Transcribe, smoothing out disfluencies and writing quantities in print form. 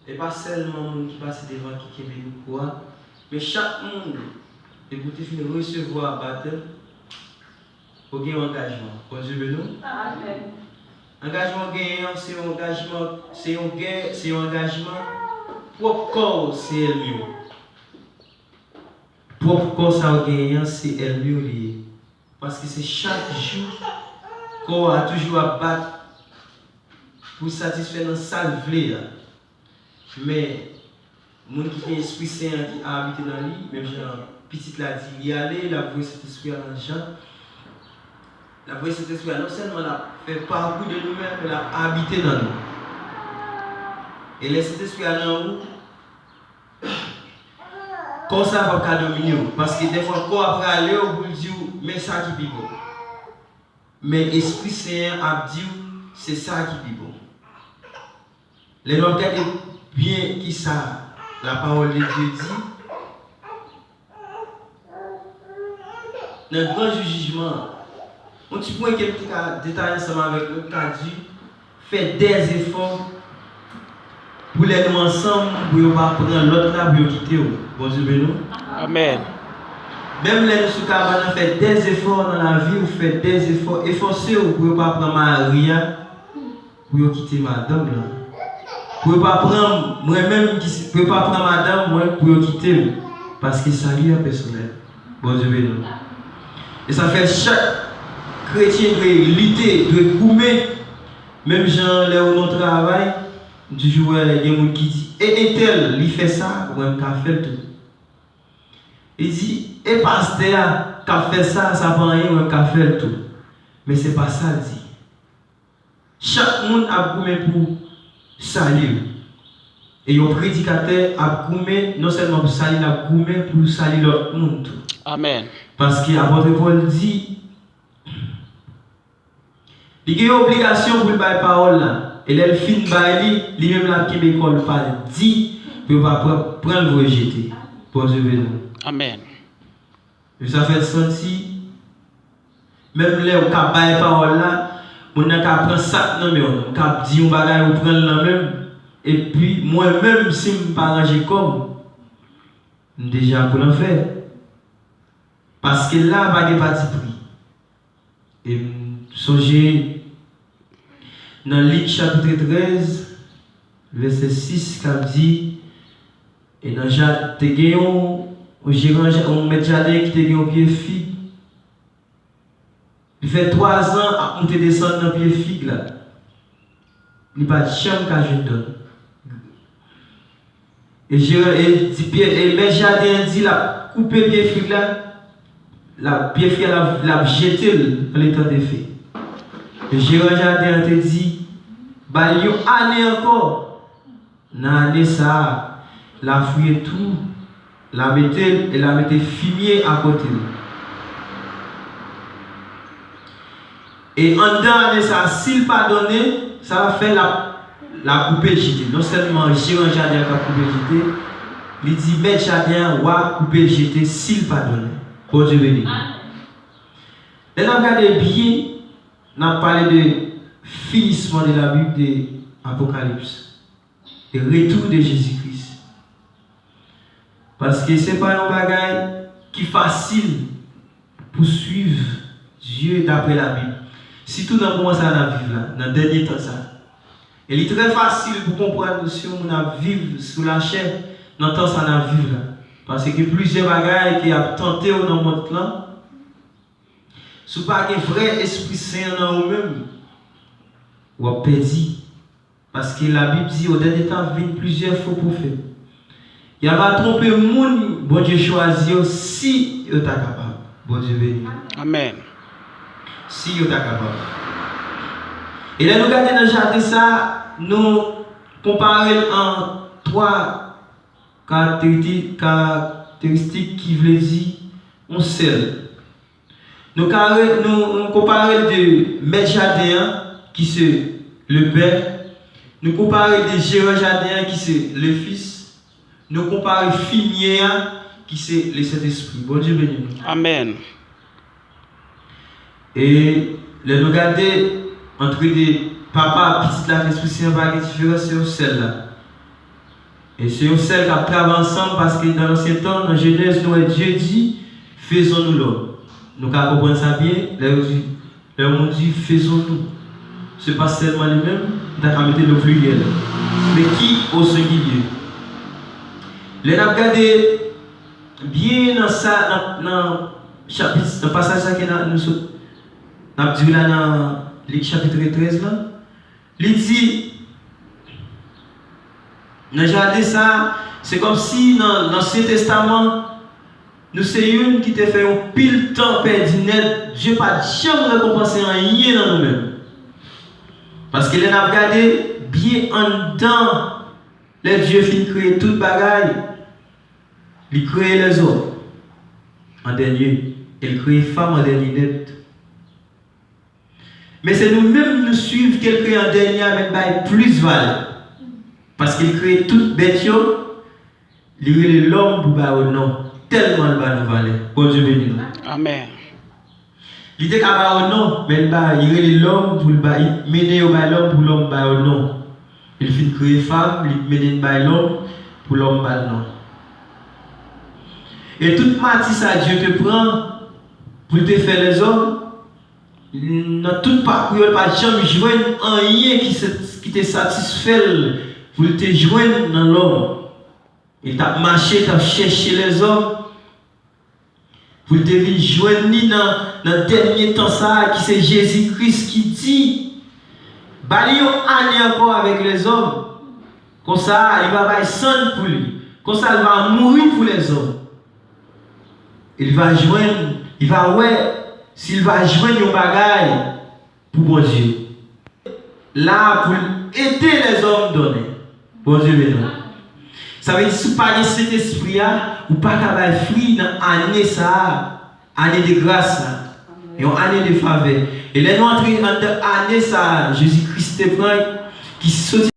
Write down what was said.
Et pas seulement les gens qui passent devant qui nous croient, mais chaque monde, écoutez, finit recevoir baptême pour gagner un engagement. Bon Dieu béni. Amen. Engagement gagnant, c'est un engagement, c'est un engagement propre corps, c'est elle mieux. Propre corps, ça gagnant, c'est elle mieux lié. Parce que c'est chaque jour qu'on a toujours à battre pour satisfaire notre salve. Mais les gens qui ont l'Esprit Saint qui a habité dans lui, même genre, petit l'a dit, il y allait, la voix cet esprit à l'enjeu. La voix cet esprit non seulement l'a fait parcours de nous-mêmes, mais l'a habité dans nous. Et laisse cet esprit à nous, comme ça va pas dominer. Parce que des fois, quand après aller, on vous dit, mais ça qui est bon. Mais l'Esprit Saint a dit, c'est ça qui est bon. Les gens regardent bien qui ça, la parole de Dieu dit. Dans le grand jugement, on petit point qui a détaillé ensemble avec nous, qui a dit, faire des efforts pour les nous ensemble, pour ne pas prendre l'autre là, pour quitter. Bon Dieu béni. Amen. Même les nous fait des efforts dans la vie, ou fait des efforts, efforcez-vous pour ne pas prendre Maria, pour quitter madame là. Pour ne pas prendre moi-même, pour ne pas prendre madame, moi, pour quitter. Parce que ça lui est personnel. Bon Dieu béni. Et ça fait chaque chrétien doit lutter, doit coumer. Même gens, là où on travaille, toujours il y a des gens qui disent, et tel, il fait ça, ou même qu'a fait tout. Il dit, et pasteur, qu'a fait ça, ça prend rien, ou même qu'a fait tout. Mais ce n'est pas ça, il dit. Chaque monde a coumé pour salir. Et un prédicateur a coumé, non seulement pour salir, il a coumé pour salir l'autre monde. Amen. Parce que l'apôtre Paul dit, il y a une obligation pour le bail parole là. Et là, le fin bail, lui-même là qui m'école pas dit, pour ne pas prendre le rejeter. Pour Dieu béni. Amen. Et ça fait sentir, même là où on bail parole là, on a qu'à prendre ça, non mais on a dit un bagage, on prend le même. Et puis, moi-même, si je ne me pas arranger comme, déjà pour l'en faire. Parce que là, il n'y a pas de prix. Et songez dans Luc chapitre 13, verset 6, qui dit, et dans Jacques, tu as un maître jardin qui a un pied figue. Il fait 3 ans à monter descendre dans le pied figue là. Il n'y a pas de chambre qu'à je donne. Et le maître jardin dit, la couper pied figue là. La pied figue l'a jeté dans l'état de fait. Et Gérard Jardin te dit, bah, il y a une année encore. Dans l'année ça, la fouille tout, la mettait et la mettait fumier à côté. Et en dedans de ça, s'il pas donné, ça va faire la couper jeter. Non seulement Gérard Jardin a coupé jeter, il dit, mais Jardin va couper jeter s'il pas donné. Bon Dieu béni. Et nous regardons bien, nous avons parlé de finissement de la Bible de l'Apocalypse, de retour de Jésus-Christ. Parce que ce n'est pas un bagage qui est facile pour suivre Dieu d'après la Bible. Surtout dans comment ça a vivre là, dans le dernier temps ça. Et il est très facile pour comprendre si on a vivre sous la chair, dans le temps ça a vivre là. Parce que plusieurs bagages qui ont tenté dans le monde là, si vous n'avez pas un vrai Esprit Saint dans vous-même, vous avez perdu. Parce que la Bible dit au dernier temps, il y a plusieurs faux prophètes. Il y a trompé le monde, bon Dieu choisit si vous êtes capable. Bon Dieu béni. Amen. Si vous êtes capable. Et là, nous regardons dans le jardin ça, nous comparons en 3 caractéristiques qui veulent dire on seul. Nous comparons de Maître Jardin qui c'est le Père. Nous comparons de Gérard Jardin qui c'est le Fils. Nous comparons Fumier qui c'est le Saint-Esprit. Bon Dieu béni. Amen. Et nous regardons entre des papa et petit là, l'Esprit Saint, pas de différence, c'est celle-là. Et c'est celle qui a travaillé ensemble parce que dans l'ancien temps, dans Genèse, Dieu dit, faisons-nous l'homme. Nous avons compris ça bien, là on dit, faisons-nous. Ce n'est pas seulement lui-même, nous avons mis le pluriel. Mais qui au singulier? Les avons regardé bien dans ça, dans le passage que nous avons dit là dans le chapitre 13, là, il dit, dans le jardin, ça, c'est comme si dans l'Ancien Testament, nous sommes une qui te fait un pile temps perdu net, Dieu n'a pas jamais récompensé rien dans nous-mêmes. Parce que les avons regardé bien en dedans, les dieux finissent de créer toute bagaille. Il crée les hommes en dernier. Il crée les femmes en dernier net. Mais c'est nous-mêmes nous suivons qu'elle crée en dernier avec plus valeur. Parce qu'il crée toute bête, il crée l'homme pour faire non. Tellement le bas nous valeur. Bon Dieu béni nous. Amen. Il dit qu'il y a un nom, mais il crée l'homme pour mener l'homme pour l'homme faire non. Il fait créer femme, il mène l'homme pour l'homme faire non. Et toute matière ça Dieu te prend pour te faire les hommes. Dans tout parcours, il n'y a pas jamais joindre rien qui te satisfait pour te joindre dans l'homme. Il t'a marché, t'a cherché les hommes pour te venir joindre dans le dernier temps ça, qui c'est Jésus-Christ qui dit, balions année encore avec les hommes. Comme ça, il va avoir sang pour lui. Comme ça, il va mourir pour les hommes. Il va joindre, il va s'il va joindre un bagaille pour bon Dieu. Là, pour aider les hommes donnés. Bon Dieu, béni. Ça veut dire que si vous n'avez pas cet esprit, vous n'avez pas de fruit dans l'année ça, année de grâce, et une année de faveur. Et là, nous entrons dans l'année ça, Jésus-Christ est qui